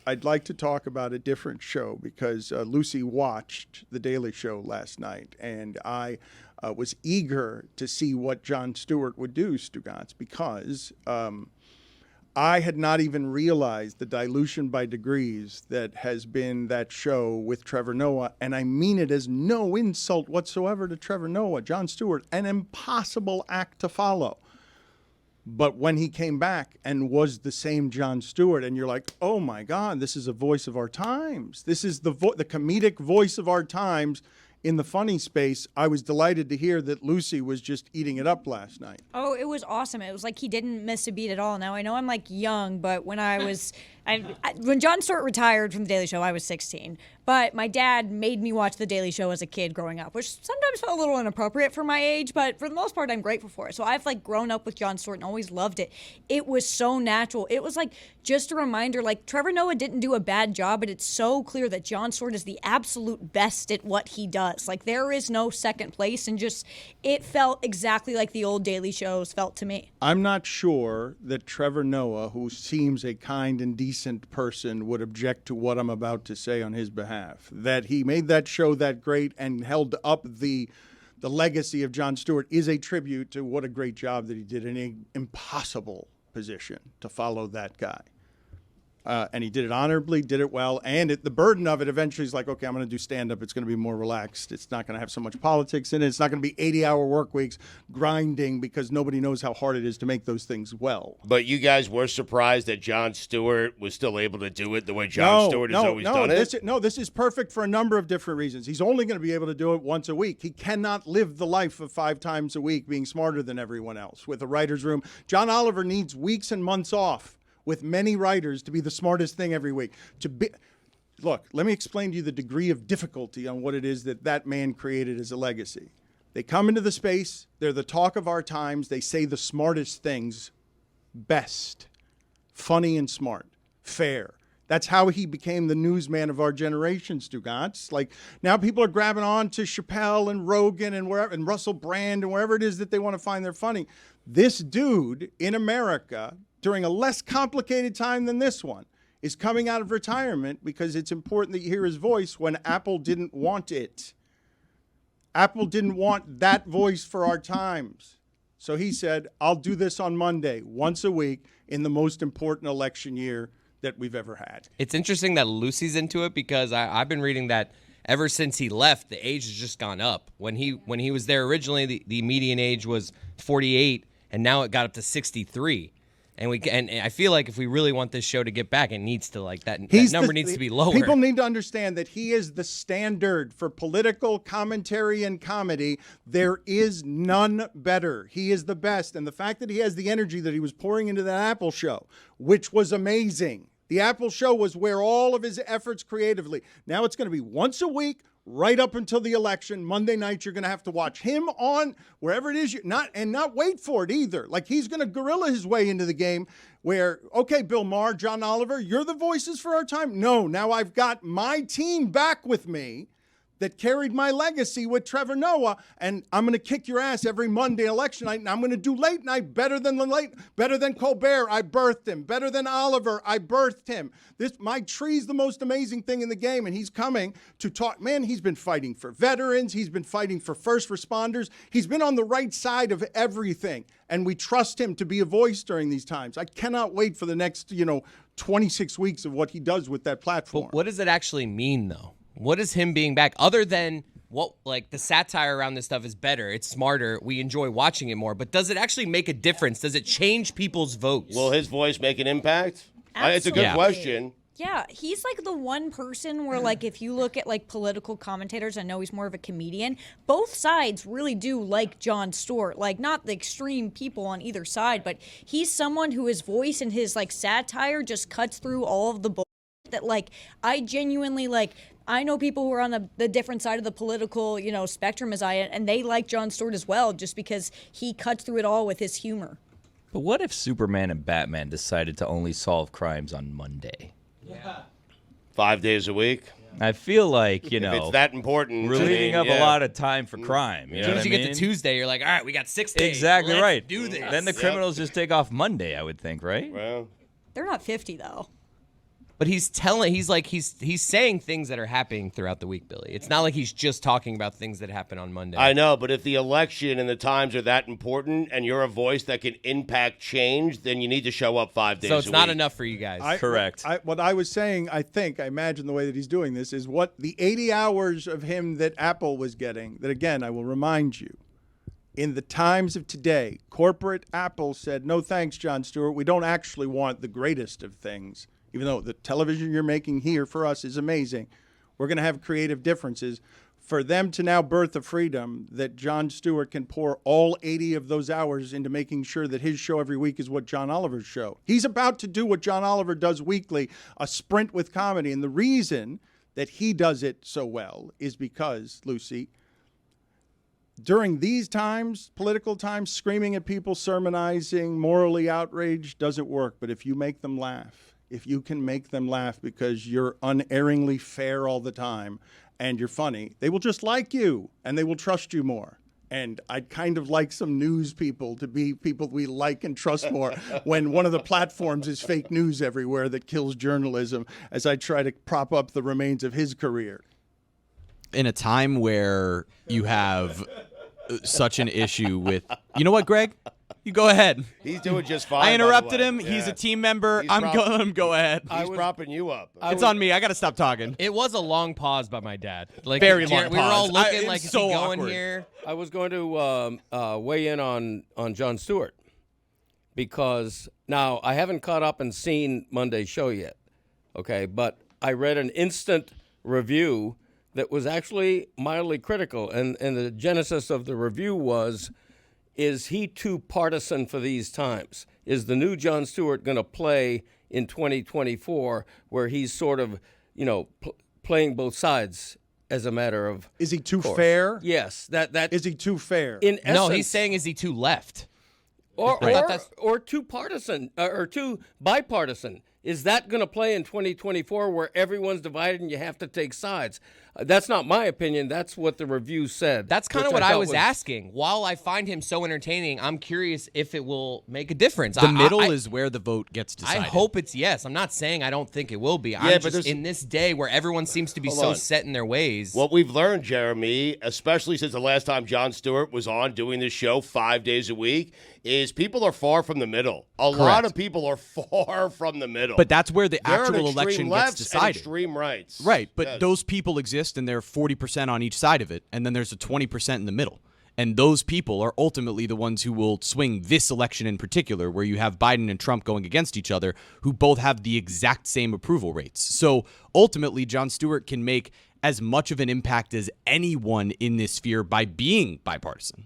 I'd like to talk about a different show because Lucy watched The Daily Show last night, and I was eager to see what Jon Stewart would do, Stugotz, because I had not even realized the dilution by degrees that has been that show with Trevor Noah, and I mean it as no insult whatsoever to Trevor Noah. Jon Stewart, an impossible act to follow. But when he came back and was the same Jon Stewart, and you're like, oh my God, this is a voice of our times. This is the comedic voice of our times in the funny space. I was delighted to hear that Lucy was just eating it up last night. Oh, it was awesome. It was like he didn't miss a beat at all. Now, I know I'm like young, but when I was, when Jon Stewart retired from The Daily Show, I was 16. But my dad made me watch The Daily Show as a kid growing up, which sometimes felt a little inappropriate for my age, but for the most part, I'm grateful for it. So I've like grown up with Jon Stewart and always loved it. It was so natural. It was like just a reminder, like Trevor Noah didn't do a bad job, but it's so clear that Jon Stewart is the absolute best at what he does. Like there is no second place, and just it felt exactly like the old Daily Shows felt to me. I'm not sure that Trevor Noah, who seems a kind and decent person, would object to what I'm about to say on his behalf. That he made that show that great and held up the legacy of Jon Stewart is a tribute to what a great job that he did in an impossible position to follow that guy. And he did it honorably, did it well, and the burden of it eventually is like, okay, I'm going to do stand-up. It's going to be more relaxed. It's not going to have so much politics in it. It's not going to be 80-hour work weeks grinding because nobody knows how hard it is to make those things well. But you guys were surprised that Jon Stewart was still able to do it the way Jon Stewart has always done it? This is perfect for a number of different reasons. He's only going to be able to do it once a week. He cannot live the life of 5 times a week being smarter than everyone else with a writer's room. John Oliver needs weeks and months off with many writers to be the smartest thing every week. Look, let me explain to you the degree of difficulty on what it is that man created as a legacy. They come into the space, they're the talk of our times, they say the smartest things best, funny and smart, fair. That's how he became the newsman of our generation, Stugotz. Like now people are grabbing on to Chappelle and Rohden and wherever, and Russell Brand and wherever it is that they want to find their funny. This dude in America, during a less complicated time than this one, is coming out of retirement because it's important that you hear his voice when Apple didn't want it. Apple didn't want that voice for our times. So he said, I'll do this on Monday, once a week, in the most important election year that we've ever had. It's interesting that Lucy's into it because I've been reading that ever since he left, the age has just gone up. When he was there originally, the median age was 48, and now it got up to 63. And I feel like if we really want this show to get back, it needs to that number needs to be lower. People need to understand that he is the standard for political commentary and comedy. There is none better. He is the best. And the fact that he has the energy that he was pouring into that Apple show, which was amazing. The Apple show was where all of his efforts creatively. Now it's going to be once a week, right up until the election. Monday night, you're going to have to watch him on wherever it is, not wait for it either. Like he's going to guerrilla his way into the game where, okay, Bill Maher, John Oliver, you're the voices for our time. No, now I've got my team back with me that carried my legacy with Trevor Noah, and I'm going to kick your ass every Monday election night, and I'm going to do late night better than Colbert. I birthed him. Better than Oliver. I birthed him. My tree's the most amazing thing in the game, and he's coming to talk. Man, he's been fighting for veterans. He's been fighting for first responders. He's been on the right side of everything, and we trust him to be a voice during these times. I cannot wait for the next, 26 weeks of what he does with that platform. But what does it actually mean, though? What is him being back, other than the satire around this stuff is better, it's smarter, we enjoy watching it more, but does it actually make a difference? Does it change people's votes? Will his voice make an impact? Absolutely. It's a good question. Yeah, he's like the one person where if you look at political commentators, I know he's more of a comedian, both sides really do like Jon Stewart, not the extreme people on either side, but he's someone who his voice and his satire just cuts through all of the bullshit that I genuinely I know people who are on the different side of the political, spectrum as I am, and they like Jon Stewart as well, just because he cuts through it all with his humor. But what if Superman and Batman decided to only solve crimes on Monday? Yeah. 5 days a week? I feel like, if it's that important. We're leaving up a lot of time for crime. As soon as you get to Tuesday, you're like, all right, we got 6 days. Exactly Let's right. do this. Then the criminals just take off Monday, I would think, right? Well, they're not 50, though. But he's saying things that are happening throughout the week, Billy. It's not like he's just talking about things that happen on Monday. I know, but if the election and the times are that important and you're a voice that can impact change, then you need to show up 5 days a week. So it's not enough for you guys. Correct. What I was saying, I imagine the way that he's doing this is what the 80 hours of him that Apple was getting, that again, I will remind you, in the times of today, corporate Apple said, no thanks, Jon Stewart. We don't actually want the greatest of things. Even though the television you're making here for us is amazing, we're going to have creative differences. For them to now birth a freedom that Jon Stewart can pour all 80 of those hours into making sure that his show every week is what John Oliver's show. He's about to do what John Oliver does weekly, a sprint with comedy. And the reason that he does it so well is because, Lucy, during these times, political times, screaming at people, sermonizing, morally outraged doesn't work. But if you make them laugh, if you can make them laugh because you're unerringly fair all the time and you're funny, they will just like you and they will trust you more. And I'd kind of like some news people to be people we like and trust more when one of the platforms is fake news everywhere that kills journalism, as I try to prop up the remains of his career. In a time where you have such an issue with, you know what, Greg? You go ahead. He's doing just fine. I interrupted by the him. way. He's Yeah. a team member. I'm going to let him go ahead. He's propping you up. It's on me. I got to stop talking. It was a long pause by my dad. Like Very long We were all pause. looking It's like, is so he going awkward. here? I was going to weigh in on Jon Stewart because now I haven't caught up and seen Monday's show yet, okay? But I read an instant review that was actually mildly critical, and the genesis of the review was, is he too partisan for these times? Is the new Jon Stewart going to play in 2024 where he's sort of, playing both sides as a matter of Is he too course? fair? Yes, that Is he too fair? in essence, No, he's saying, is he too left? or too partisan or too bipartisan. Is that going to play in 2024 where everyone's divided and you have to take sides? That's not my opinion. That's what the review said. That's kind of which what I thought was asking. While I find him so entertaining, I'm curious if it will make a difference. The middle is where the vote gets I decided. hope it's yes. I'm not saying I don't think it will be. I'm but just there's- in this day where everyone seems to be so on. set in their ways. What we've learned, Jeremy, especially since the last time Jon Stewart was on doing this show 5 days a week, is people are far from the middle. A lot of people are far from the middle. But that's where the There are actual extreme election gets lefts and decided. extreme rights. Right, but Yes. those people exist, and they're 40% on each side of it, and then there's a 20% in the middle. And those people are ultimately the ones who will swing this election in particular, where you have Biden and Trump going against each other, who both have the exact same approval rates. So ultimately, Jon Stewart can make as much of an impact as anyone in this sphere by being bipartisan.